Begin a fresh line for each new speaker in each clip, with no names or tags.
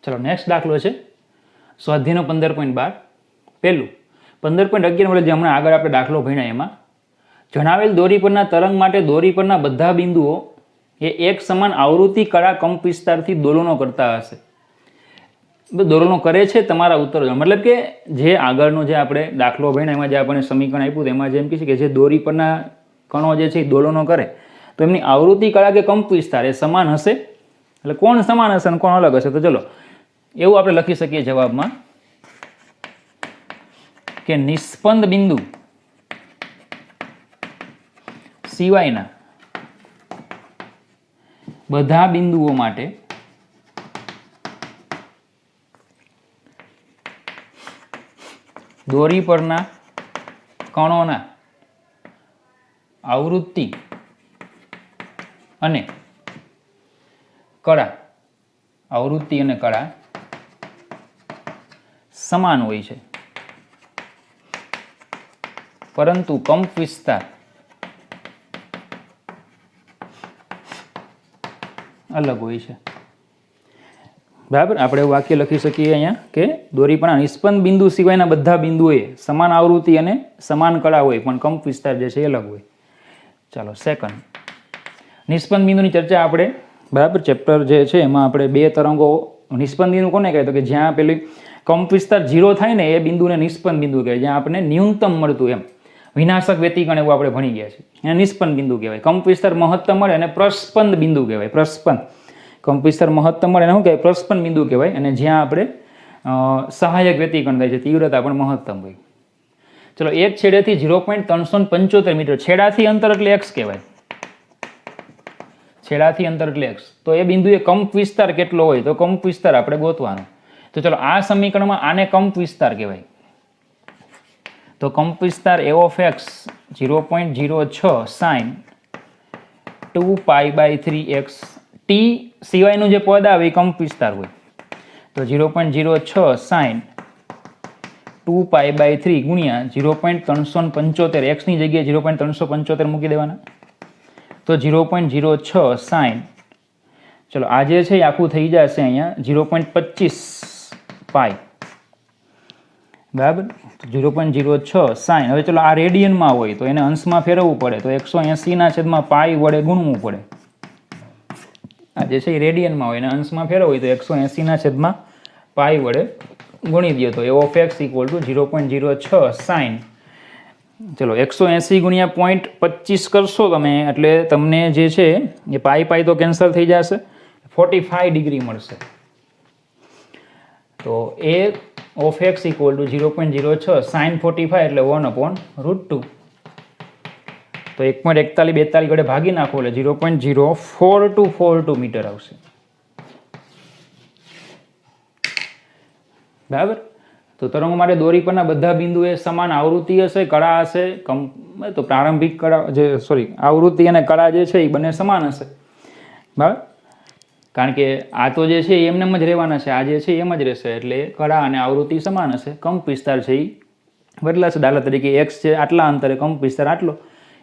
ચલો નેક્સ્ટ દાખલો છે સ્વાધ્યાયનો 15.12. પહેલું 15.11 વડે જે હમણાં આગળ આપણે દાખલો ભણ્યા એમાં જણાવેલ દોરી પરના તરંગ માટે દોરી પરના બધા બિંદુઓ એ એક સમાન આવૃત્તિ કળા કંપ વિસ્તારથી દોલનો કરતા હશે. દોલનો કરે છે તમારા ઉત્તર, મતલબ કે જે આગળનો જે આપણે દાખલો ભણ્યા એમાં જે આપણને સમીકરણ આપ્યું એમાં જેમ કહે છે કે જે દોરી પરના કણો જે છે એ દોલનો કરે તો એમની આવૃત્તિ કળા કે કંપ વિસ્તાર એ સમાન હશે. એટલે કોણ સમાન હશે અને કોણ અલગ હશે? તો ચલો એવું આપણે લખી શકીએ જવાબમાં કે નિસ્પંદ બિંદુ સિવાયના બધા બિંદુઓ માટે દોરી પરના કણોના આવૃત્તિ અને કળા સમાન હોય છે, પરંતુ કંપ વિસ્તાર અલગ હોય છે. બરાબર, આપણે વાક્ય લખી શકીએ અહીંયા કે દોરી પરના નિસ્પંદ બિંદુ સિવાયના બધા બિંદુઓએ સમાન આવૃત્તિ અને સમાન કળા હોય પણ કંપ વિસ્તાર જે છે એ અલગ હોય. ચાલો સેકન્ડ, નિસ્પંદ બિંદુની ચર્ચા આપણે બરાબર ચેપ્ટર જે છે એમાં આપણે બે તરંગો નિસ્પંદ બિંદુ કોને કહેવાય? તો કે જ્યાં પેલી કંપ વિસ્તાર 0 થાય ને એ બિંદુને નિસ્પંદ બિંદુ કહેવાય, જ્યાં આપણને ન્યૂનતમ મળતું એમ વિનાશક વ્યતિકરણ એવું આપણે ભણી ગયા છે એને નિસ્પંદ બિંદુ કહેવાય. કંપ વિસ્તાર મહત્તમ મળે અને પ્રસ્પંદ બિંદુ કહેવાય. પ્રસ્પંદ કંપ વિસ્તાર મહત્તમ મળે એને શું કહેવાય? પ્રસ્પંદ બિંદુ કહેવાય. અને જ્યાં આપણે સહાયક વ્યતિકરણ થાય છે તીવ્રતા પણ મહત્તમ હોય. ચલો એક છેડેથી 0.375 મીટર છેડાથી અંતર એટલે x કહેવાય. છેડાથી અંતર એટલે x. તો એ બિંદુએ કંપ વિસ્તાર કેટલો હોય? તો કંપ વિસ્તાર આપણે ગોતવાનો. તો ચલો આ સમીકરણમાં આને કંપ વિસ્તાર કહેવાય. તો કંપ વિસ્તાર a of x 0.06 sin 2π/3x t સિવાયનું જે પદ આવે એ કંપ વિસ્તાર હોય. તો 0.06 sin 2π/3 ગુણ્યા 0.375 x ની જગ્યાએ 0.375 મૂકી દેવાના. તો 0.06 sin, ચલો આ જે છે એ આખું થઈ જશે અહીંયા 0.25 પાઈ. બરાબર, 0.06 sin. હવે ચલો આ રેડિયનમાં હોય તો એને અંશમાં ફેરવવું પડે તો 180/π વડે ગુણવું પડે. આ જે છે એ રેડિયનમાં હોય અને અંશમાં ફેરવવું હોય તો 180/π વડે ગુણી દો તો a of x equal to 0.06 sin. ચલો 180 ગુણ્યા 0.25 કરશો તમે એટલે તમને જે છે એ પાઈ તો કેન્સલ થઈ જશે, 45 ડિગ્રી મળશે. તો a of x equal to 0.06 sin 45 એટલે 1/√2. તો 1.4142 વડે ભાગી નાખો એટલે 0.04242 મીટર આવશે. બરાબર, તો તરંગો માટે દોરી પરના બધા બિંદુએ સમાન આવૃત્તિ હશે, કળા હશે. તો પ્રારંભિક કળા આવૃત્તિ અને કળા જે છે એ બંને સમાન હશે. બરાબર, કારણ કે આ તો જે છે એમને જ રહેવાના છે, આ જે છે એમ જ રહેશે એટલે કળા અને આવૃત્તિ સમાન હશે. કંપ વિસ્તાર છે એ બદલાશે. દાખલા તરીકે x છે આટલા અંતરે, કંપ વિસ્તાર આટલો,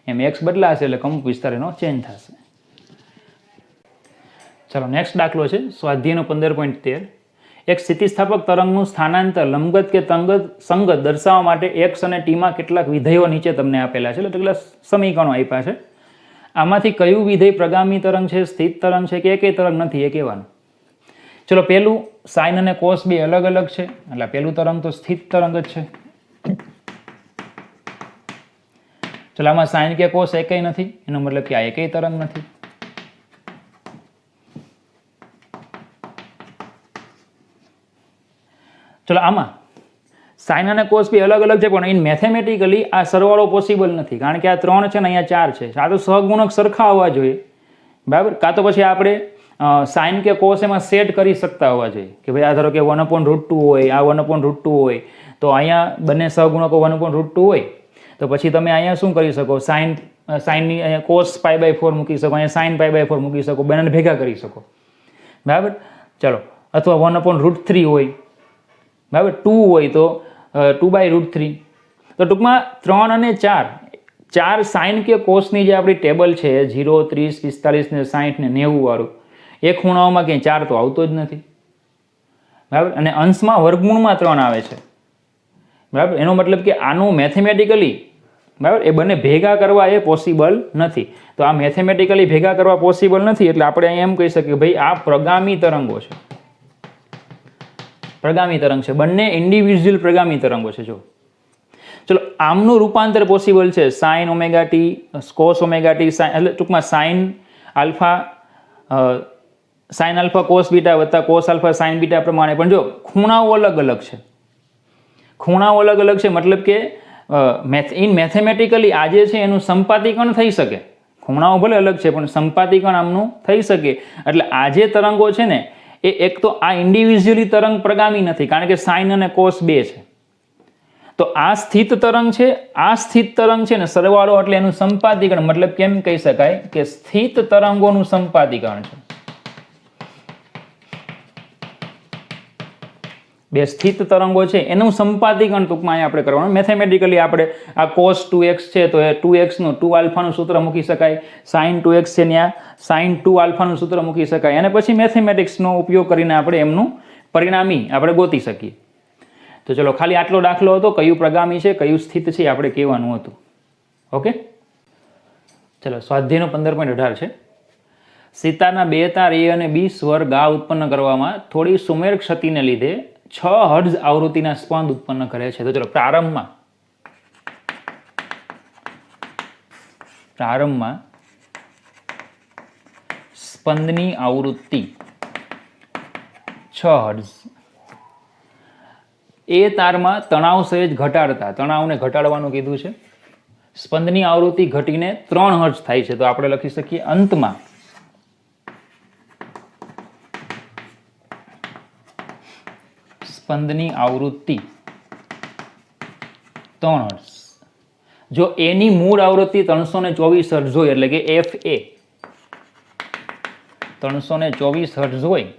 એમ x બદલાશે એટલે કંપ વિસ્તાર એનો ચેન્જ થશે. ચાલો નેક્સ્ટ દાખલો છે સ્વાધ્યાયનો 15.13. એક સ્થિતિસ્થાપક તરંગનું સ્થાનાંતર લંબગત કે સંગત દર્શાવવા માટે x અને t માં કેટલાક વિધેયો નીચે તમને આપેલા છે, એટલે કેટલા સમીકરણો આપ્યા છે. આમાંથી કયું વિધેય પ્રગામી તરંગ છે, સ્થિત તરંગ છે કે એકેય તરંગ નથી એ કહેવાનું. ચલો પહેલું સાઇન અને કોસ બે અલગ અલગ છે એટલે પહેલું તરંગ તો સ્થિત તરંગ જ છે. ચલો આમાં સાઇન કે કોસ એકેય નથી, એનો મતલબ કે આ એકેય તરંગ નથી. ચલો આમાં સાઇન અને કોસ બી અલગ અલગ છે પણ ઇન મેથેમેટિકલી આ સરવાળો પોસિબલ નથી કારણ કે આ 3 છે ને અહીંયા 4 છે. આ તો સહગુણક સરખા હોવા જોઈએ. બરાબર, કાં તો પછી આપણે સાઇન કે કોસ એમાં સેટ કરી શકતા હોવા જોઈએ કે ભાઈ આ ધારો કે 1/√2 હોય, આ 1/√2 હોય તો અહીંયા બંને સહગુણકો 1/√2 હોય તો પછી તમે અહીંયા શું કરી શકો, સાઇનની અહીંયા કોસ π/4 મૂકી શકો, અહીંયા સાઇન π/4 મૂકી શકો, બંનેને ભેગા કરી શકો. બરાબર, ચલો અથવા 1/√3 હોય, બરાબર, 2 હોય તો 2/√3. તો ટૂંકમાં 3 અને 4 સાઇન કે કોસની જે આપણી ટેબલ છે 0, 30, 45 ને 60 ને 90 વાળું એ ખૂણાઓમાં ક્યાંય 4 તો આવતો જ નથી. બરાબર, અને અંશમાં વર્ગમૂળમાં 3 આવે છે, બરાબર. એનો મતલબ કે આનું મેથેમેટિકલી, બરાબર, એ બંને ભેગા કરવા એ પોસિબલ નથી. તો આ મેથેમેટિકલી ભેગા કરવા પોસિબલ નથી, એટલે આપણે અહીંયા એમ કહી શકીએ ભાઈ આ પ્રગામી તરંગો છે, પ્રગામી તરંગ છે, બંને ઇન્ડિવિજ્યુઅલ પ્રગામી તરંગો છે. જો ચલો આમનું રૂપાંતર પોસિબલ છે, sine omega T, cos omega T, એટલે ટૂંકમાં સાઇન આલ્ફા કોસ બીટા વત્તા કોસ આલ્ફા સાઇન બીટા પ્રમાણે. પણ જો ખૂણાઓ અલગ અલગ છે, ખૂણાઓ અલગ અલગ છે, મતલબ કે ઇન મેથેમેટિકલી આ જે છે એનું સંપાતીકરણ થઈ શકે. ખૂણાઓ ભલે અલગ છે પણ સંપાતીકરણ આમનું થઈ શકે. એટલે આ જે તરંગો છે ને એ એક તો આ ઇન્ડિવિજ્યુઅલી તરંગ પ્રગામી નથી, કારણ કે સાઇન અને કોસ 2 છે. તો આ સ્થિત તરંગ છે, આ સ્થિત તરંગ છે ને સરવાળો એટલે એનું સંપાતીકરણ, મતલબ કેમ કહી શકાય કે સ્થિત તરંગોનું સંપાતીકરણ છે. બે સ્થિત તરંગો છે એનું સંપાતીકરણ ટૂંકમાં અહીંયા આપણે કરવાનું. મેથેમેટિકલી આપણે આ cos 2x છે તો એ 2x નું 2 આલ્ફાનું સૂત્ર મૂકી શકાય, sin 2x છે ત્યાં sin 2 આલ્ફાનું સૂત્ર મૂકી શકાય, અને પછી મેથેમેટિક્સનો ઉપયોગ કરીને આપણે એમનું પરિણામી આપણે ગોતી શકીએ. તો ચલો ખાલી આટલો દાખલો હતો, કયું પ્રગામી છે કયું સ્થિત છે આપણે કહેવાનું હતું. ઓકે, ચલો સ્વાધ્યાયનો 15.18 છે. સિતારના 2 તાર A અને B સ્વર ગા ઉત્પન્ન કરવામાં થોડી સુમેળ ક્ષતિને લીધે 6 હર્ટ્ઝ આવૃત્તિના સ્પંદ ઉત્પન્ન કરે છે. તો ચલો પ્રારંભમાં સ્પંદની આવૃત્તિ 6 હર્ટ્ઝ. એ તારમાં તણાવ સહેજ ઘટાડતા, તણાવને ઘટાડવાનું કીધું છે. સ્પંદની આવૃત્તિ ઘટીને 3 હર્ટ્ઝ થાય છે. તો આપણે લખી શકીએ અંતમાં સ્પંદની આવૃત્તિ 3 હર્ટ્ઝ. જો એની મૂળ આવૃત્તિ 324 હર્ટ્ઝ હોય, એટલે કે FA 324 હર્ટ્ઝ હોય,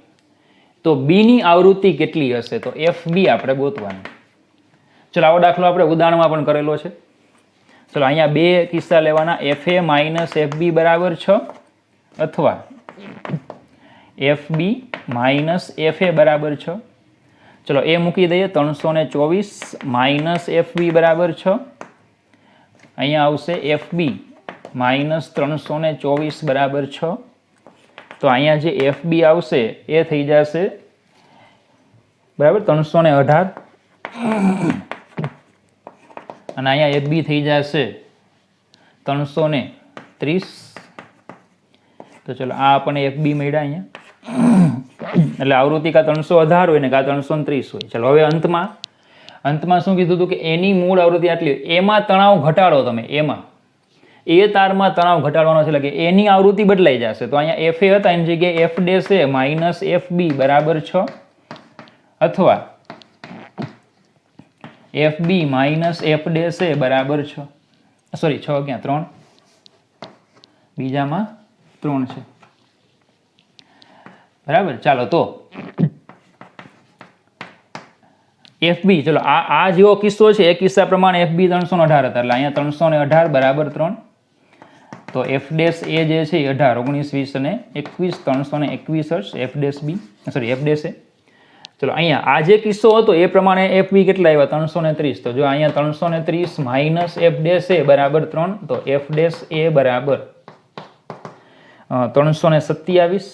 તો B ની આવૃત્તિ કેટલી હશે? તો FB આપણે ગોતવાનું. ચલો આવો દાખલો આપણે ઉદાહરણમાં પણ કરેલો છે. ચલો અહીંયા 2 કિસ્સા લેવાના, FA માઇનસ FB બરાબર 6 અથવા FB માઇનસ FA બરાબર 6. ચલો એ મૂકી દઈએ, 324 માઇનસ FB બરાબર 6. અહીંયા આવશે FB માઇનસ 324 બરાબર 6. તો અહીંયા જે FB આવશે એ થઈ જશે બરાબર 318, અને અહીંયા FB થઈ જશે 330. તો ચલો આ આપણને FB મળ્યા અહીંયા. એટલે આવૃત્તિ કા 318 હોય ને કા 330 હોય. ચલો હવે અંતમાં શું કીધું હતું કે એની મૂળ આવૃત્તિ આટલી, એમાં તણાવ ઘટાડો તમે, એમાં એ તારમાં તણાવ ઘટાડવાનો છે, એટલે કે એની આવૃત્તિ બદલાઈ જશે. તો અહીંયા FA હતા એની જગ્યાએ F ડેશ એ માઇનસ FB બરાબર 6 અથવા FB માઇનસ F ડેશ એ બરાબર 6. સોરી 6 ક્યાં 3, બીજામાં 3 છે બરાબર. ચાલો તો FB, ચલો આ જેવો કિસ્સો છે એ કિસ્સા પ્રમાણે FB 318 હતા, એટલે અહીંયા 318 બરાબર 3. તો F ડેશ એ જે છે 18, 19, 20 અને 21, 321 hertz F dash B, sorry F dash A. ચલો અહીંયા આ જે કિસ્સો હતો એ પ્રમાણે FB કેટલા આવ્યા? 330. તો જો અહીંયા 330 માઇનસ F ડેશ એ બરાબર 3, તો F ડેશ એ બરાબર 327.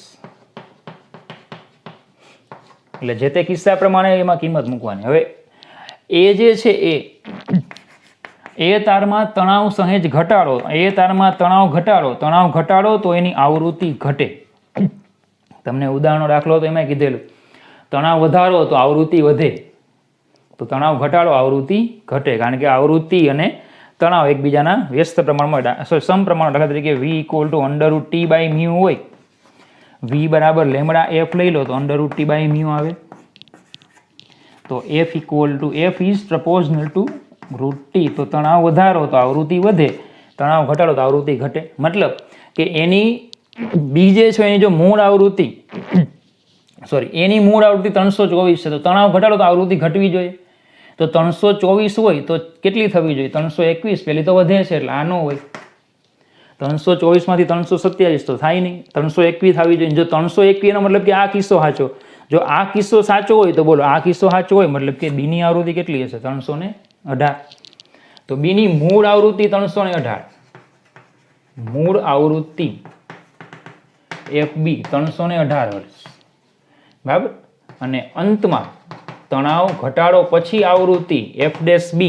એટલે જે તે કિસ્સા પ્રમાણે એમાં કિંમત મૂકવાની. હવે એ જે છે એ તારમાં તણાવ સહેજ ઘટાડો, એ તારમાં તણાવ ઘટાડો તો એની આવૃત્તિ ઘટે. તમને ઉદાહરણનો દાખલો તો એમાં કીધેલું, તણાવ વધારો તો આવૃત્તિ વધે, તો તણાવ ઘટાડો આવૃત્તિ ઘટે, કારણ કે આવૃત્તિ અને તણાવ એકબીજાના વ્યસ્ત પ્રમાણમાં સમપ્રમાણ. દાખલા તરીકે V √T/μ હોય, V બરાબર લેમડા F લઈ લો તો √T/μ આવે. તો F ઇઝ પ્રપોઝનલ ટુ √T. તો તણાવ વધારો તો આવૃત્તિ વધે, તણાવ ઘટાડો તો આવૃત્તિ ઘટે. મતલબ કે એની બી જે છે એની જો મૂળ આવૃત્તિ એની મૂળ આવૃત્તિ 324 છે, તો તણાવ ઘટાડો તો આવૃત્તિ ઘટવી જોઈએ. તો 324 હોય તો કેટલી થવી જોઈએ? 321. પેલી તો વધે છે એટલે આ ન હોય. 324 માંથી 327 તો થાય નહીં, 321 થવી જોઈએ. જો 321 એનો મતલબ કે આ કિસ્સો સાચો, જો આ કિસ્સો સાચો હોય તો બોલો, આ કિસ્સો સાચો હોય મતલબ કે બીની આવૃત્તિ કેટલી હશે? 318. તો બીની મૂળ આવૃત્તિ 318, મૂળ આવૃત્તિ FB 318 હર્ટ્ઝ, બરાબર. અને અંતમાં તણાવ ઘટાડો પછી આવૃત્તિ F'B,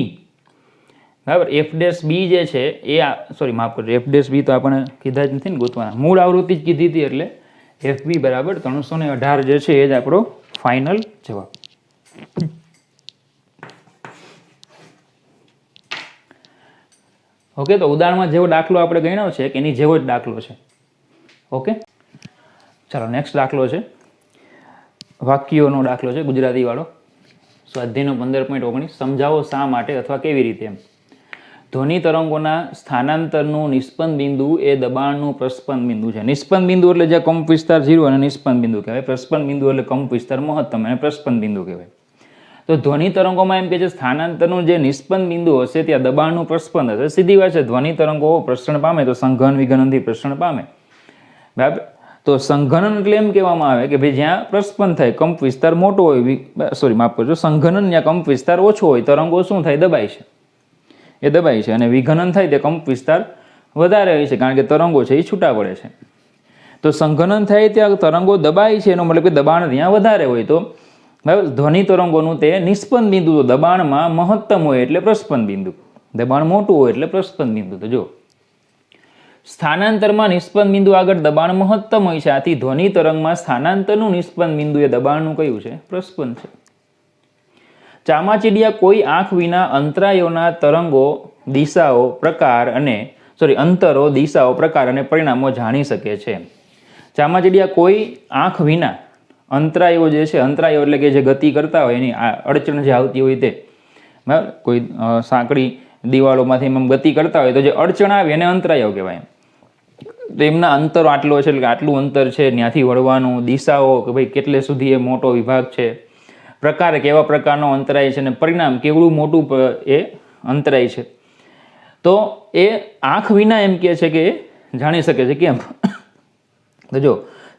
બરાબર. F'B જે છે એ સોરી માફ કરજો, F'B તો આપણે કીધા જ નથી ને ગોતવાના, મૂળ આવૃત્તિ જ કીધી હતી, એટલે FB બરાબર 318 જે છે એ જ આપણો ફાઇનલ જવાબ. ઓકે, તો ઉદાહરણમાં જેવો દાખલો આપણે ગણ્યો છે કે એની જેવો જ દાખલો છે. ઓકે, ચાલો નેક્સ્ટ દાખલો છે વાક્યોનો દાખલો છે, ગુજરાતી વાળો. સ્વાધ્યાયનો 15.19 સમજાવો શા માટે અથવા કેવી રીતે. એમ ધ્વનિ તરંગોના સ્થાનાંતરનું નિષ્પન્ન બિંદુ એ દબાણનું પ્રસ્પન્ન બિંદુ છે. નિષ્પન્ન બિંદુ એટલે જ્યાં કંપ વિસ્તાર 0 અને નિષ્પન્ન બિંદુ કહેવાય. પ્રસ્પન્ન બિંદુ એટલે કંપ વિસ્તાર મહત્તમ અને પ્રસ્પન્ન બિંદુ કહેવાય. તો ધ્વનિ તરંગોમાં એમ કે છે સ્થાનાંતરનું જે નિષ્પન્ન બિંદુ હશે ત્યાં દબાણનું પ્રસ્પન્ન હશે. સીધી વાત છે, ધ્વનિ તરંગો પ્રસરણ પામે તો સંઘન વિઘનનથી પ્રસરણ પામે, બરાબર. તો સંઘનન એટલે એમ કહેવામાં આવે કે ભાઈ જ્યાં પ્રસ્પન્ન થાય, કંપ વિસ્તાર મોટો હોય, સોરી માફ કરજો, સંઘનન જ્યાં કંપ વિસ્તાર ઓછો હોય, તરંગો શું થાય? દબાય છે, એ દબાય છે. અને વિઘનન થાય તે કંપ વિસ્તાર વધારે હોય છે, કારણ કે તરંગો છે એ છૂટા પડે છે. તો સંઘનન થાય ત્યાં તરંગો દબાય છે, એનો મતલબ કે દબાણ ત્યાં વધારે હોય. તો બરાબર, ધ્વનિ તરંગોનું તે નિષ્પન્ન બિંદુ તો દબાણમાં મહત્તમ હોય એટલે પ્રસ્પન્ન બિંદુ, દબાણ મોટું હોય એટલે પ્રસ્પન્ન બિંદુ. તો જો સ્થાનાંતરમાં નિષ્પન્ન બિંદુ આગળ દબાણ મહત્તમ હોય છે, આથી ધ્વનિ તરંગમાં સ્થાનાંતરનું નિષ્પન્ન બિંદુ એ દબાણનું કયું છે? પ્રસ્પન્ન છે. ચામાચીડિયા કોઈ આંખ વિના અંતરાયોના તરંગો દિશાઓ પ્રકાર અને અંતરો દિશાઓ પ્રકાર અને પરિણામો જાણી શકે છે. ચામાચીડિયા કોઈ આંખ વિના અંતરાયો જે છે, અંતરાયો એટલે કે જે ગતિ કરતા હોય એની અડચણ જે આવતી હોય તે, બરાબર. કોઈ સાંકડી દિવાલોમાંથી એમ ગતિ કરતા હોય તો જે અડચણ આવે એને અંતરાયો કહેવાય. તો એમના અંતરો આટલો છે, એટલે આટલું અંતર છે, ત્યાંથી વળવાનું, દિશાઓ કે ભાઈ કેટલે સુધી એ મોટો વિભાગ છે, પ્રકાર કેવા પ્રકારનો અંતરાય છે, અને પરિણામ કેવડું મોટું એ અંતરાય છે. તો એ આંખ વિના એમ કહે છે કે જાણી શકે છે. કેમ? તો જો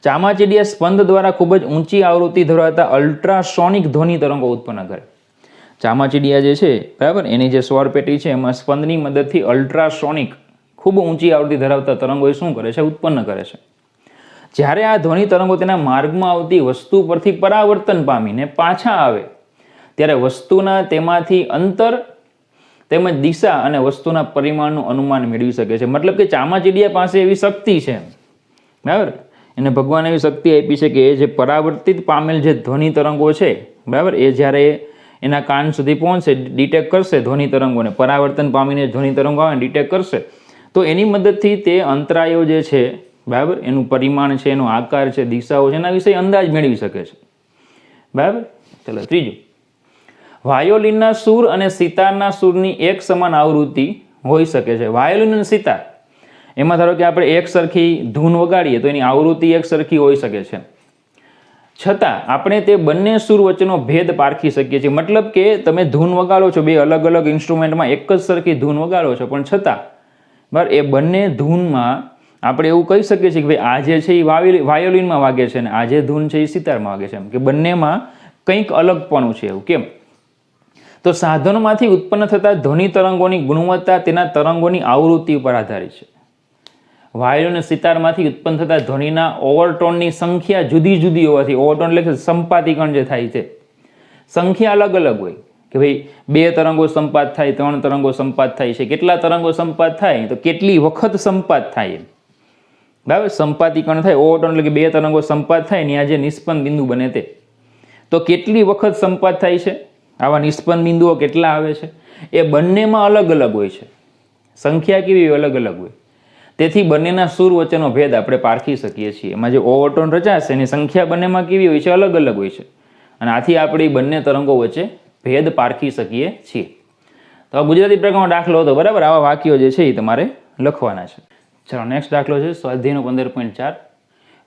ચામાચીડિયા સ્પંદ દ્વારા ખૂબ જ ઊંચી આવૃત્તિ ધરાવતા અલ્ટ્રાસોનિક ધ્વનિ તરંગો ઉત્પન્ન કરે. ચામાચીડિયા જે છે, બરાબર, એની જે સ્વર પેટી છે એમાં સ્પંદની મદદથી અલ્ટ્રાસોનિક ખૂબ ઊંચી આવૃત્તિ ધરાવતા તરંગો એ શું કરે છે? ઉત્પન્ન કરે છે. જ્યારે આ ધ્વનિ તરંગો તેના માર્ગમાં આવતી વસ્તુ પરથી પરાવર્તન પામીને પાછા આવે ત્યારે વસ્તુના તેમાંથી અંતર તેમજ દિશા અને વસ્તુના પરિમાણનું અનુમાન મેળવી શકે છે. મતલબ કે ચામાચીડિયા પાસે એવી શક્તિ છે, બરાબર, એને ભગવાન એવી શક્તિ આપી છે કે જે પરાવર્તિત પામેલ જે ધ્વનિ તરંગો છે, બરાબર, એ જ્યારે એના કાન સુધી પહોંચશે, ડિટેક્ટ કરશે ધ્વનિ તરંગોને, પરાવર્તન પામીને ધ્વનિ તરંગો આવે ડિટેક્ટ કરશે, તો એની મદદથી તે અંતરાયો જે છે, બરાબર, એનું પરિમાણ છે, એનો આકાર છે, દિશાઓ છે, એના વિશે અંદાજ મેળવી શકે છે, બરાબર. ચલો ત્રીજું, વાયોલિનના સૂર અને સિતારના સૂરની એક સમાન આવૃત્તિ હોઈ શકે છે. વાયોલિન અને સિતાર એમાં ધારો કે આપણે એક સરખી ધૂન વગાડીએ તો એની આવૃત્તિ એક સરખી હોઈ શકે છે, છતાં આપણે તે બંને સૂર વચ્ચેનો ભેદ પારખી શકીએ છીએ. મતલબ કે તમે ધૂન વગાડો છો, બે અલગ અલગ ઇન્સ્ટ્રુમેન્ટમાં એક જ સરખી ધૂન વગાડો છો, પણ છતાં બરાબર એ બંને ધૂનમાં આપણે એવું કહી શકીએ છીએ કે ભાઈ આ જે છે એ વાયોલિનમાં વાગે છે અને આ જે ધૂન છે એ સિતારમાં વાગે છે, એમ કે બંનેમાં કંઈક અલગપણું છે. એવું કેમ? તો સાધનોમાંથી ઉત્પન્ન થતા ધ્વનિ તરંગોની ગુણવત્તા તેના તરંગોની આવૃત્તિ ઉપર આધારિત છે. વાયોલિન અને સિતારમાંથી ઉત્પન્ન થતા ધ્વનિના ઓવરટોનની સંખ્યા જુદી જુદી હોવાથી, ઓવરટોન એટલે સંપાતીકરણ જે થાય છે, સંખ્યા અલગ અલગ હોય કે ભાઈ 2 તરંગો સંપાત થાય, 3 તરંગો સંપાત થાય છે, કેટલા તરંગો સંપાત થાય તો કેટલી વખત સંપાત થાય, બરાબર. સંપાતીકરણ થાય, ઓવરટોન એટલે કે 2 તરંગો સંપાત થાય ને આ જે નિષ્પન્ન બિંદુ બને તે, તો કેટલી વખત સંપાત થાય છે, આવા નિષ્પન્ન બિંદુઓ કેટલા આવે છે, એ બંનેમાં અલગ અલગ હોય છે, સંખ્યા કેવી અલગ અલગ હોય. તેથી બંનેના સૂર વચ્ચેનો ભેદ આપણે પારખી શકીએ છીએ. એમાં જે ઓવરટોન રચાશે એની સંખ્યા બંનેમાં કેવી હોય છે? અલગ અલગ હોય છે, અને આથી આપણે બંને તરંગો વચ્ચે ભેદ પારખી શકીએ છીએ. તો આ ગુજરાતી પ્રકારનો દાખલો હતો, બરાબર. આવા વાક્યો જે છે એ તમારે લખવાના છે. ચાલો નેક્સ્ટ દાખલો છે સ્વાધ્યાયનો 15.4.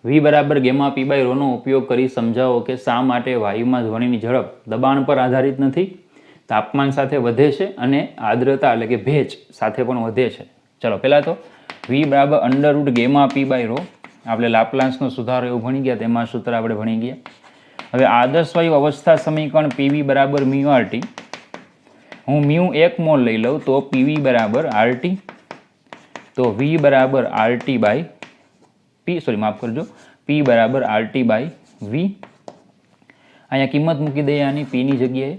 V બરાબર ગેમા P બાય રોનો ઉપયોગ કરી સમજાવો કે શા માટે વાયુમાં ધ્વનિની ઝડપ દબાણ પર આધારિત નથી, તાપમાન સાથે વધે છે અને આર્દ્રતા એટલે કે ભેજ સાથે પણ વધે છે. ચલો પહેલાં તો V બરાબર under root gamma P by rho, આપણે લાપ્લાસનો સુધારો એવું ભણી ગયા, તેમાં સૂત્ર આપણે ભણી ગયા. હવે આદર્શ વાયુ અવસ્થા સમીકરણ પીવી બરાબર મ્યુ આરટી, હું મ્યુ 1 મોલ લઈ લઉં તો પીવી બરાબર આરટી, તો વી બરાબર આરટી બાય પી, સોરી માફ કરજો, પી બરાબર આરટી બાય વી. અહીંયા કિંમત મૂકી દઈએ આની પીની જગ્યાએ,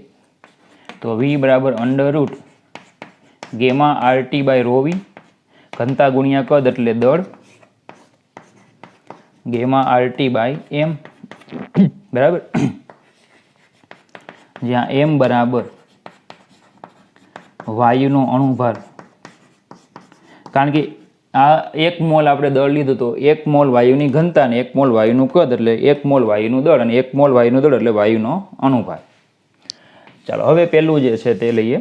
તો વી બરાબર under root gamma RT by rho V, ઘનતા ગુણ્યા કદ એટલે દળ, ગેમા આરટી બાય એમ, બરાબર, જ્યાં એમ બરાબર વાયુનો અણુભાર. કારણ કે આ 1 મોલ આપણે દળ લીધું તો 1 મોલ વાયુની ઘનતા અને 1 મોલ વાયુનું કદ એટલે 1 મોલ વાયુનું દળ અને 1 મોલ વાયુનું દળ એટલે વાયુનો અણુભાર. ચાલો હવે પહેલું જે છે તે લઈએ.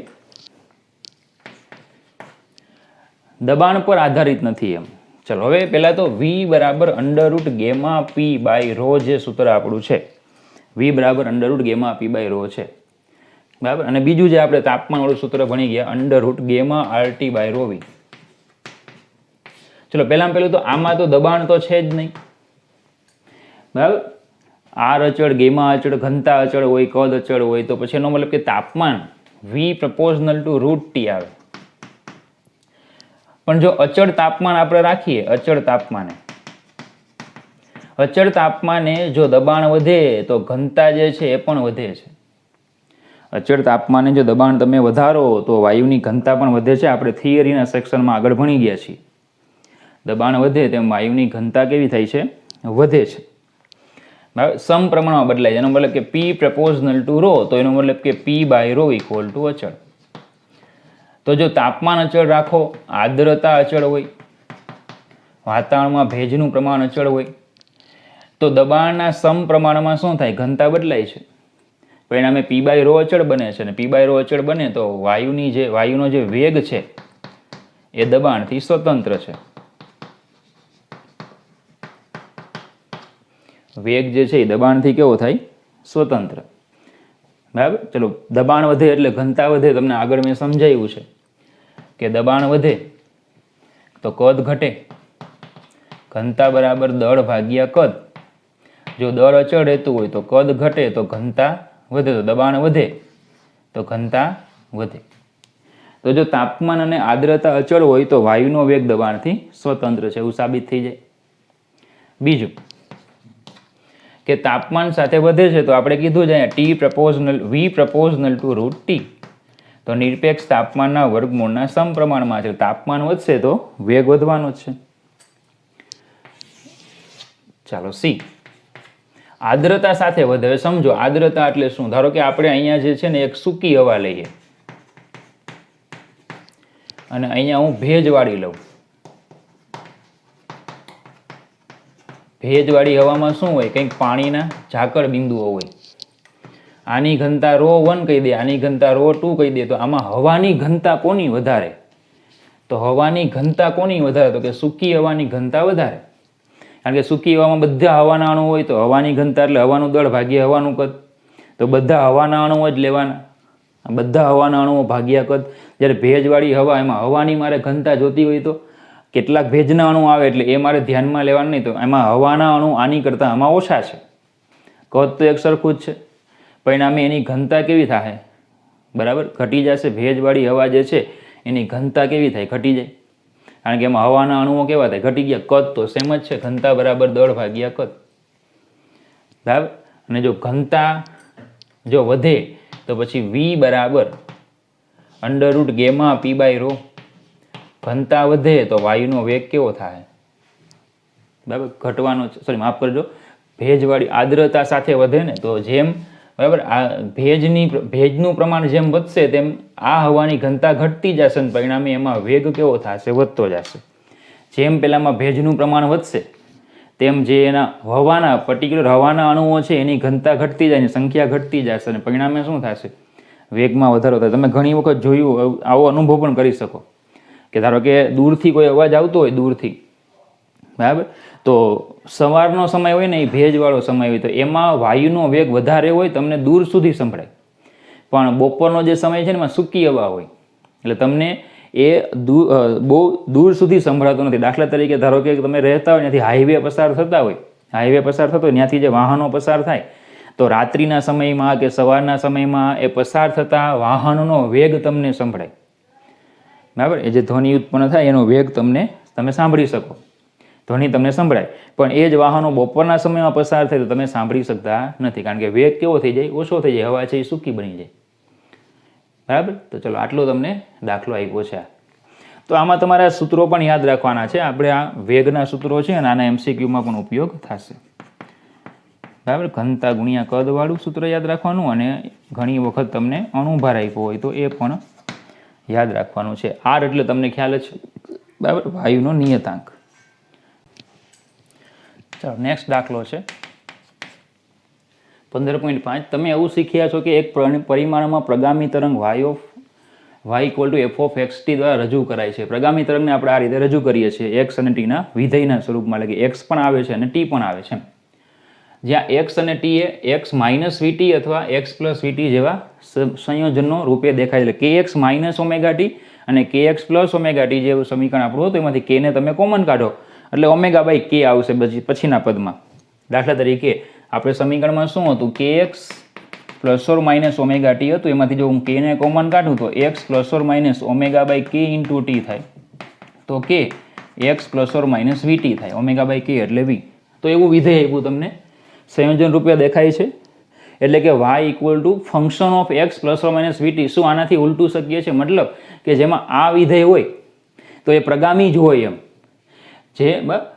દબાણ પર આધારિત નથી એમ. ચલો હવે પહેલા તો વી બરાબર under root gamma P by rho જે સૂત્ર આપણું છે, વી બરાબર under root gamma P by rho છે, બરાબર. અને બીજું જે આપણે તાપમાનવાળું સૂત્ર ભણી ગયા under root gamma RT by rho V. ચલો પહેલામાં પહેલું તો આમાં તો દબાણ તો છે જ નહીં, બરાબર. આર અચળ, ગેમા અચળ, ઘનતા અચળ હોય, કદ અચળ હોય, તો પછી એનો મતલબ કે તાપમાન વી પ્રપોઝનલ ટુ રૂટ ટી આવે. પણ જો અચળ તાપમાન આપણે રાખીએ, અચળ તાપમાને જો દબાણ વધે તો ઘનતા જે છે એ પણ વધે છે. અચળ તાપમાને જો દબાણ તમે વધારો તો વાયુની ઘનતા પણ વધે છે. આપણે થિયરીના સેક્શનમાં આગળ ભણી ગયા છીએ. દબાણ વધે તેમ વાયુની ઘનતા કેવી થાય છે? વધે છે. બરાબર, સમપ્રમાણમાં બદલાય છે. એનો મતલબ કે પી પ્રપોઝનલ ટુ રો, તો એનો મતલબ કે P by rho equal to અચળ. તો જો તાપમાન અચળ રાખો, આર્દ્રતા અચળ હોય, વાતાવરણમાં ભેજનું પ્રમાણ અચળ હોય, તો દબાણના સમપ્રમાણમાં શું થાય? ઘનતા બદલાય છે. પરિણામે પી બાય રો અચળ બને છે. અને પી બાય રો અચળ બને તો વાયુનો જે વેગ છે એ દબાણથી સ્વતંત્ર છે. વેગ જે છે એ દબાણથી કેવો થાય? સ્વતંત્ર. બરાબર. ચલો, દબાણ વધે એટલે ઘનતા વધે. તમને આગળ મેં સમજાવ્યું છે કે દબાણ વધે તો કદ ઘટે, ઘનતા બરાબર દળ ભાગ્યા કદ. જો દળ અચળ રહેતું હોય તો કદ ઘટે તો ઘનતા વધે, તો દબાણ વધે તો ઘનતા વધે. તો જો તાપમાન અને આર્દ્રતા અચળ હોય તો વાયુનો વેગ દબાણથી સ્વતંત્ર છે, એવું સાબિત થઈ જાય. બીજું કે તાપમાન સાથે વધે છે તો આપણે કીધું છે ટી પ્રપોઝનલ વી પ્રપોઝનલ ટુ રૂટ ટી, તો નિરપેક્ષ તાપમાનના વર્ગમૂળના સમપ્રમાણમાં છે. તાપમાન વધશે તો વેગ વધવાનો જ છે. ચાલો સી, આર્દ્રતા સાથે વધે. હવે સમજો આર્દ્રતા એટલે શું? ધારો કે આપણે અહીંયા જે છે ને એક સૂકી હવા લઈએ અને અહીંયા હું ભેજવાળી લઉં. ભેજવાળી હવામાં શું હોય? કંઈક પાણીના ઝાકળ બિંદુઓ હોય. આની ઘનતા ρ1 કહી દે, આની ઘનતા ρ2 કહી દે, તો આમાં હવાની ઘનતા કોની વધારે? તો હવાની ઘનતા કોની વધારે? તો કે સૂકી હવાની ઘનતા વધારે. કારણ કે સૂકી હવામાં બધા હવાના અણુ હોય તો હવાની ઘનતા એટલે હવાનું દળ ભાગ્યા હવાનું કદ. તો બધા હવાના અણુઓ જ લેવાના, બધા હવાના અણુઓ ભાગ્યા કદ. જ્યારે ભેજવાળી હવા, એમાં હવાની મારે ઘનતા જોતી હોય તો કેટલાક ભેજના અણુ આવે એટલે એ મારે ધ્યાનમાં લેવાનું નહીં. તો એમાં હવાના અણુ આની કરતાં આમાં ઓછા છે, કદ તો એક સરખું જ છે. પરિણામે એની ઘનતા કેવી થાય? બરાબર, ઘટી જશે. ભેજવાળી હવા જે છે એની ઘનતા કેવી થાય? ઘટી જાય. કારણ કે એમાં હવાના અણુઓ કેવા થાય? ઘટી ગયા. કદ તો સેમ જ છે, ઘનતા બરાબર દળ ભાગ્યા કદ. બરાબર. અને જો ઘનતા જો વધે તો પછી વી બરાબર under root gamma P by rho. ઘનતા વધે તો વાયુનો વેગ કેવો થાય? બરાબર, ઘટવાનો. સોરી માફ કરજો, ભેજવાળી આર્દ્રતા સાથે વધે ને તો જેમ, બરાબર, આ ભેજનું પ્રમાણ જેમ વધશે તેમ આ હવાની ઘનતા ઘટતી જશે ને પરિણામે એમાં વેગ કેવો થશે? વધતો જશે. જેમ પેલામાં ભેજનું પ્રમાણ વધશે તેમ જે એના હવાના પર્ટિક્યુલર હવાના અણુઓ છે એની ઘનતા ઘટતી જાય, સંખ્યા ઘટતી જશે અને પરિણામે શું થશે? વેગમાં વધારો થાય. તમે ઘણી વખત જોયું, આવો અનુભવ પણ કરી શકો કે ધારો કે દૂરથી કોઈ અવાજ આવતો હોય, દૂરથી, બરાબર, તો સવારનો સમય હોય ને એ ભેજવાળો સમય હોય તો એમાં વાયુનો વેગ વધારે હોય, તમને દૂર સુધી સંભળાય. પણ બપોરનો જે સમય છે ને એમાં સૂકી હવા હોય એટલે તમને એ બહુ દૂર સુધી સંભળાતો નથી. દાખલા તરીકે ધારો કે તમે રહેતા હોય ત્યાંથી હાઈવે પસાર થતા હોય, હાઈવે પસાર થતો હોય ત્યાંથી જે વાહનો પસાર થાય તો રાત્રિના સમયમાં કે સવારના સમયમાં એ પસાર થતા વાહનનો વેગ તમને સંભળાય, બરાબર. એ જે ધ્વનિ ઉત્પન્ન થાય એનો વેગ તમે સાંભળી શકો, ધ્વનિ તમને સંભળાય. પણ એ જ વાહનો બપોરના સમયમાં પસાર થાય તો તમે સાંભળી શકતા નથી, કારણ કે વેગ કેવો થઈ જાય? ઓછો થઈ જાય, હવા છે એ સૂકી બની જાય, બરાબર. તો ચલો આટલો તમને દાખલો આપ્યો છે. તો આમાં તમારા સૂત્રો પણ યાદ રાખવાના છે. આપણે આ વેગના સૂત્રો છે અને આના MCQમાં પણ ઉપયોગ થશે, બરાબર. ઘનતા ગુણ્યા કદવાળું સૂત્ર યાદ રાખવાનું, અને ઘણી વખત તમને અણુભાર આપ્યો હોય તો એ પણ યાદ રાખવાનું છે. આર એટલે તમને ખ્યાલ જ, બરાબર, વાયુનો નિયતાંક. ચાલો નેક્સ્ટ દાખલો છે 15.5. તમે એવું શીખ્યા છો કે એક પરિમાણમાં પ્રગામી તરંગ y = f(x)t દ્વારા રજૂ કરાય છે. પ્રગામી તરંગને આપણે આ રીતે રજૂ કરીએ છીએ, x અને t ના વિધેયના સ્વરૂપમાં, એટલે કે x પણ આવે છે અને t પણ આવે છે, જ્યાં x અને t એ x - vt અથવા x + vt જેવા સંયોજનનો રૂપે દેખાય છે. kx - ωt અને kx + ωt જેવું સમીકરણ આપણું હતું, એમાંથી k ને તમે કોમન કાઢો એટલે ω/k આવશે પછીના પદમાં. દાખલા તરીકે આપણે સમીકરણમાં શું હતું? kx ± ωt હતું, એમાંથી જો હું k ને કોમન કાઢું તો x ± ω/k × t થાય, તો k x ± vt થાય, ω/k એટલે v. તો એવું વિધેય આપ્યું તમને, સંયોજન રૂપે દેખાય છે, એટલે કે y = function of x ± vt. શું આનાથી ઉલટું શકીએ છીએ? મતલબ કે જેમાં આ વિધેય હોય તો એ પ્રગામી જ હોય, એમ જે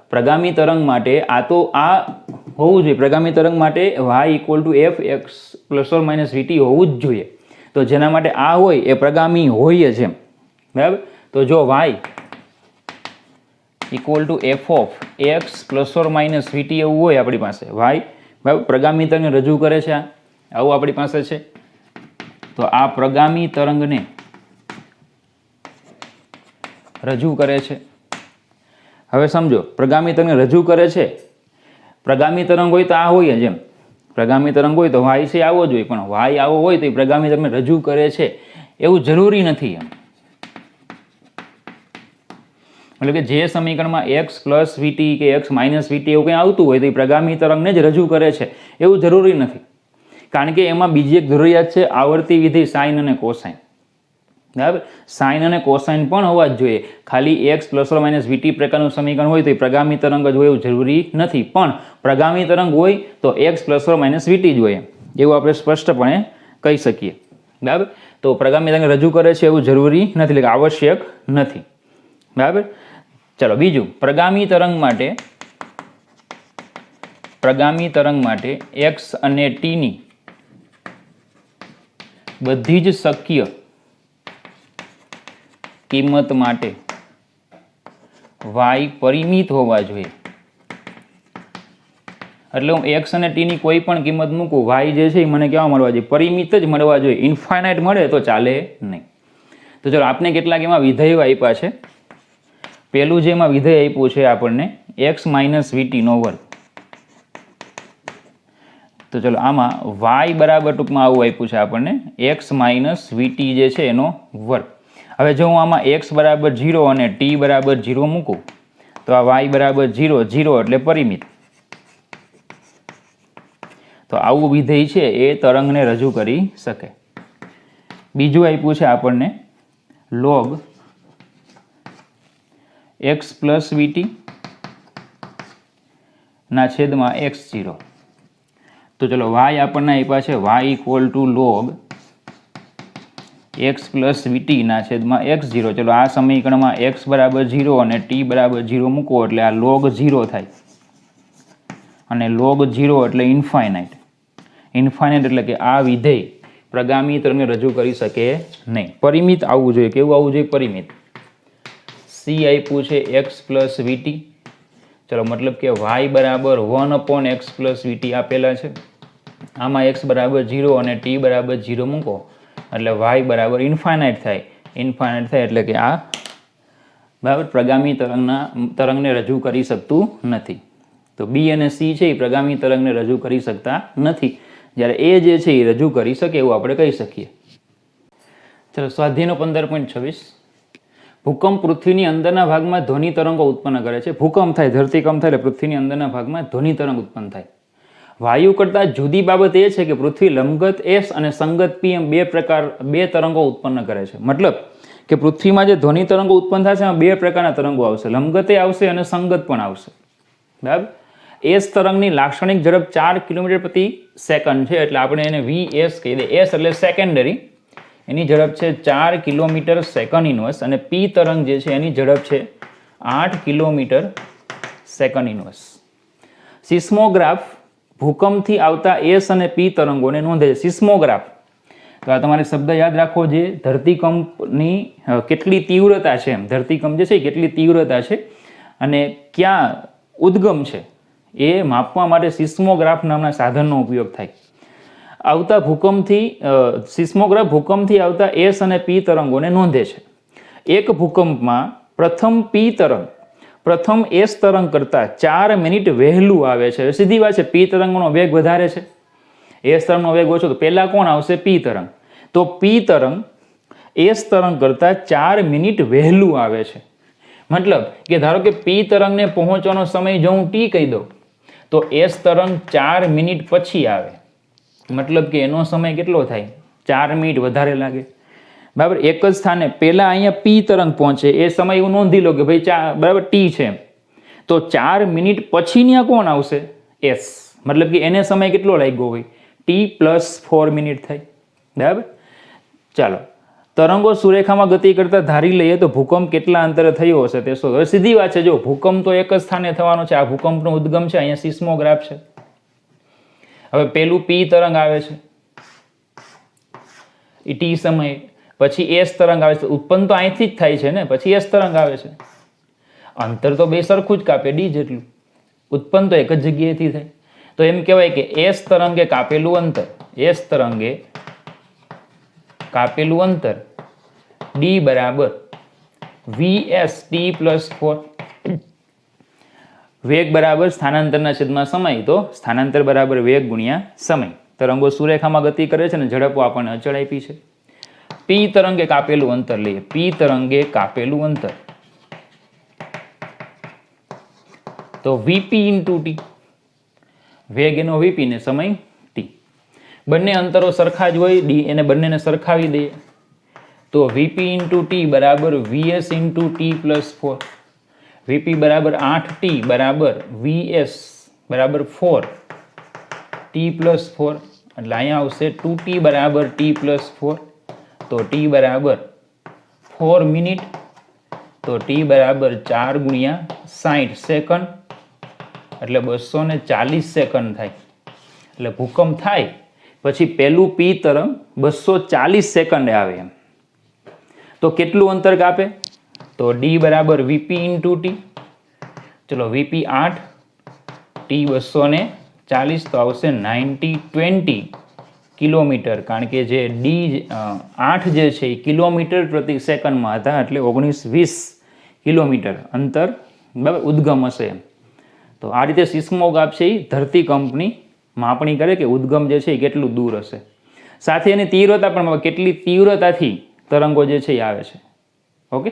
પ્રગામી તરંગ માટે આ તો આ હોવું જોઈએ, પ્રગામી તરંગ માટે y = f(x ± vt) હોવું જ જોઈએ. તો જેના માટે આ હોય એ પ્રગામી હોય જ, એમ, બરાબર. તો જો y = f(x ± vt) એવું હોય આપણી પાસે, y, બરાબર, પ્રગામી તરંગને રજૂ કરે છે, આવું આપણી પાસે છે, તો આ પ્રગામી તરંગને રજૂ કરે છે. હવે સમજો, પ્રગામી તરંગને રજૂ કરે છે, પ્રગામી તરંગ હોય તો આ હોય જ, એમ, પ્રગામી તરંગ હોય તો y છે આવો જ હોય, પણ y આવો હોય તો એ પ્રગામી તરંગને રજૂ કરે છે એવું જરૂરી નથી, એમ. એટલે કે જે સમીકરણમાં x + vt કે x - vt એવું કંઈ આવતું હોય તો એ પ્રગામી તરંગને જ રજૂ કરે છે એવું જરૂરી નથી, કારણ કે એમાં બીજી એક જરૂરિયાત છે, આવર્તી વિધિ સાઇન અને કોસાઇન, બરાબર. સાઇન અને કોસાઇન પણ હોવા જ જોઈએ. ખાલી x ± vt પ્રકારનું સમીકરણ હોય તો એ પ્રગામી તરંગ જ હોય એવું જરૂરી નથી, પણ પ્રગામી તરંગ હોય તો x ± vt જ હોય, એવું આપણે સ્પષ્ટપણે કહી શકીએ, બરાબર. તો પ્રગામી તરંગ રજૂ કરે છે એવું જરૂરી નથી, એટલે કે આવશ્યક નથી, બરાબર. ચલો બીજું, પ્રગામી તરંગ માટે x અને t ની બધી જ શક્ય કિંમત માટે y પરિમિત હોવા જોઈએ. એટલે હું x અને t ની કોઈ પણ કિંમત મૂકું, y જે છે એ મને કેવા મળવા જોઈએ? પરિમિત જ મળવા જોઈએ. ઇન્ફાઇનાઇટ મળે તો ચાલે નહીં. તો ચલો આપણે કેટલાક એમાં વિધેયો આપ્યા છે. પેલું જે એમાં વિધેય આપ્યું છે આપણને x - vt². તો ચલો આમાં y બરાબર ટૂંકમાં આવું આપ્યું છે આપણને x - vt જે છે એનો વર્ગ. હવે જો હું આમાં x = 0 અને t = 0 મૂકું તો આ y = 0, 0 એટલે પરિમિત. તો આવું વિધેય છે એ તરંગને રજૂ કરી શકે. બીજું આપ્યું છે આપણને log x + vt ના છેદમાં x0. તો ચલો y આપણને આપ્યા છે y = log x + vt ના છેદમાં x0. ચલો આ સમીકરણમાં x = 0 અને t = 0 મૂકો એટલે આ log 0 થાય, અને log 0 એટલે ઇન્ફાઇનાઇટ. ઇન્ફાઇનાઇટ એટલે કે આ વિધેય પ્રગામી તરંગને રજૂ કરી શકે નહીં. પરિમિત આવવું જોઈએ. કેવું આવવું જોઈએ? પરિમિત. c આપ્યું છે x + vt. ચલો મતલબ કે y = 1/x + vt આપેલા છે. આમાં x = 0 અને t = 0 મૂકો એટલે y = ઇન્ફાઇનાઇટ થાય. ઇન્ફાઇનાઇટ થાય એટલે કે આ, બરાબર, પ્રગામી તરંગને રજૂ કરી શકતું નથી. તો b અને c છે એ પ્રગામી તરંગને રજૂ કરી શકતા નથી, જ્યારે એ જે છે એ રજૂ કરી શકે એવું આપણે કહી શકીએ. ચલો સ્વાધ્યાયનો 15.26. ભૂકંપ પૃથ્વીની અંદરના ભાગમાં ધ્વનિ તરંગો ઉત્પન્ન કરે છે. ભૂકંપ થાય, ધરતીકંપ થાય એટલે પૃથ્વીની અંદરના ભાગમાં ધ્વનિ તરંગ ઉત્પન્ન થાય. વાયુ કરતાં જુદી બાબત એ છે કે પૃથ્વી લંબગત એસ અને સંગત પી એમ બે તરંગો ઉત્પન્ન કરે છે. મતલબ કે પૃથ્વીમાં જે ધ્વનિ તરંગો ઉત્પન્ન થશે એમાં બે પ્રકારના તરંગો આવશે, લંબગતે આવશે અને સંગત પણ આવશે. બરાબર. એસ તરંગની લાક્ષણિક ઝડપ 4 કિલોમીટર પ્રતિ સેકન્ડ છે, એટલે આપણે એને VS કહી દઈએ. એસ એટલે સેકન્ડરી, એની ઝડપ છે 4 કિલોમીટર સેકન્ડ ઇનવર્સ, અને પી તરંગ જે છે એની ઝડપ છે 8 કિલોમીટર સેકન્ડ ઇનવર્સ. સિસ્મોગ્રાફ ભૂકંપથી આવતા એસ અને પી તરંગોને નોંધે છે. સિસ્મોગ્રાફ, તો આ તમારે શબ્દ યાદ રાખવો છે. ધરતીકંપની કેટલી તીવ્રતા છે, એમ ધરતીકંપ જે છે કેટલી તીવ્રતા છે અને ક્યાં ઉદ્ગમ છે એ માપવા માટે સિસ્મોગ્રાફ નામના સાધનનો ઉપયોગ થાય. આવતા સિસ્મોગ્રાફ ભૂકંપથી આવતા એસ અને પી તરંગોને નોંધે છે. એક ભૂકંપમાં પ્રથમ એસ તરંગ કરતાં 4 મિનિટ વહેલું આવે છે. સીધી વાત છે, પી તરંગનો વેગ વધારે છે, એસ તરંગનો વેગ ઓછો, તો પહેલાં કોણ આવશે? પી તરંગ. તો પી તરંગ એસ તરંગ કરતાં 4 મિનિટ વહેલું આવે છે. મતલબ કે ધારો કે પી તરંગને પહોંચવાનો સમય જો હું ટી કહી દઉં તો એસ તરંગ 4 મિનિટ પછી આવે. મતલબ કે એનો સમય કેટલો થાય? 4 મિનિટ વધારે લાગે. બરાબર. એક જ સ્થાને પહેલાં અહીંયા પી તરંગ પહોંચે એ સમય એવું નોંધી લો કે ભાઈ બરાબર ટી છે, તો 4 મિનિટ પછી ત્યાં કોણ આવશે? એસ. મતલબ કે એને સમય કેટલો લાગ્યો હોય? ટી પ્લસ 4 મિનિટ થાય. બરાબર. ચાલો, તરંગો સુરેખામાં ગતિ કરતા ધારી લઈએ તો ભૂકંપ કેટલા અંતરે થયો હશે તે શોધો. હવે સીધી વાત છે, જો ભૂકંપ તો એક જ સ્થાને થવાનો છે, આ ભૂકંપનો ઉદ્ગમ છે, અહીંયા સિસ્મોગ્રાફ છે. હવે પેલું પી તરંગ આવે છે એ ટી સમયે, પછી એસ તરંગ આવે છે, ઉત્પન્ન તો અહીંથી જ થાય છે ને, પછી એસ તરંગ આવે છે. અંતર તો બે સરખું જ કાપે, ડી જેટલું. ઉત્પન્ન તો એક જ જગ્યાએથી થાય. તો એમ કહેવાય કે એસ તરંગે કાપેલું અંતર, એસ તરંગે કાપેલું અંતર ડી બરાબર VS ટી પ્લસ 4. વેગ બરાબર સ્થાનાંતરના છેદમાં સમય, તો સ્થાનાંતર બરાબર વેગ ગુણ્યા સમય. તરંગો સુરેખામાં ગતિ કરે છે ને ઝડપો આપણને અચળ આપી છે. પી તરંગે કાપેલું અંતર લઈએ. પી તરંગે કાપેલું અંતર તો VP ઇન્ટુ ટી, વેગ એનો VP ને સમય ટી. બંને અંતરો સરખા જ હોય, ડી એને બંનેને સરખાવી દઈએ તો VP ઇન્ટુ ટી બરાબર VS into T plus 4. VP બરાબર 8T બરાબર VS બરાબર 4 ટી પ્લસ 4, એટલે અહીંયા આવશે 2T બરાબર ટી પ્લસ 4. તો ટી બરાબર 4 મિનિટ, તો ટી બરાબર 4 ગુણ્યા 60 સેકન્ડ, એટલે 240 સેકન્ડ થાય. એટલે ભૂકંપ થાય પછી પહેલું પી તરંગ 240 સેકન્ડે આવે એમ. તો કેટલું અંતર કાપે? તો ડી બરાબર VP ઇન્ટુ ટી. ચલો, VP 8, ટી 240, તો આવશે 90-20 કિલોમીટર. કારણ કે જે ડી 8 જે છે એ કિલોમીટર પ્રતિ સેકન્ડમાં હતા, એટલે 19-20 કિલોમીટર અંતર બરાબર ઉદ્ગમ હશે એમ. તો આ રીતે સિસ્મોગ્રાફ છે એ ધરતીકંપની માપણી કરે કે ઉદ્ગમ જે છે એ કેટલું દૂર હશે. સાથે એની તીવ્રતા પણ કેટલી તીવ્રતાથી તરંગો જે છે એ આવે છે. ઓકે.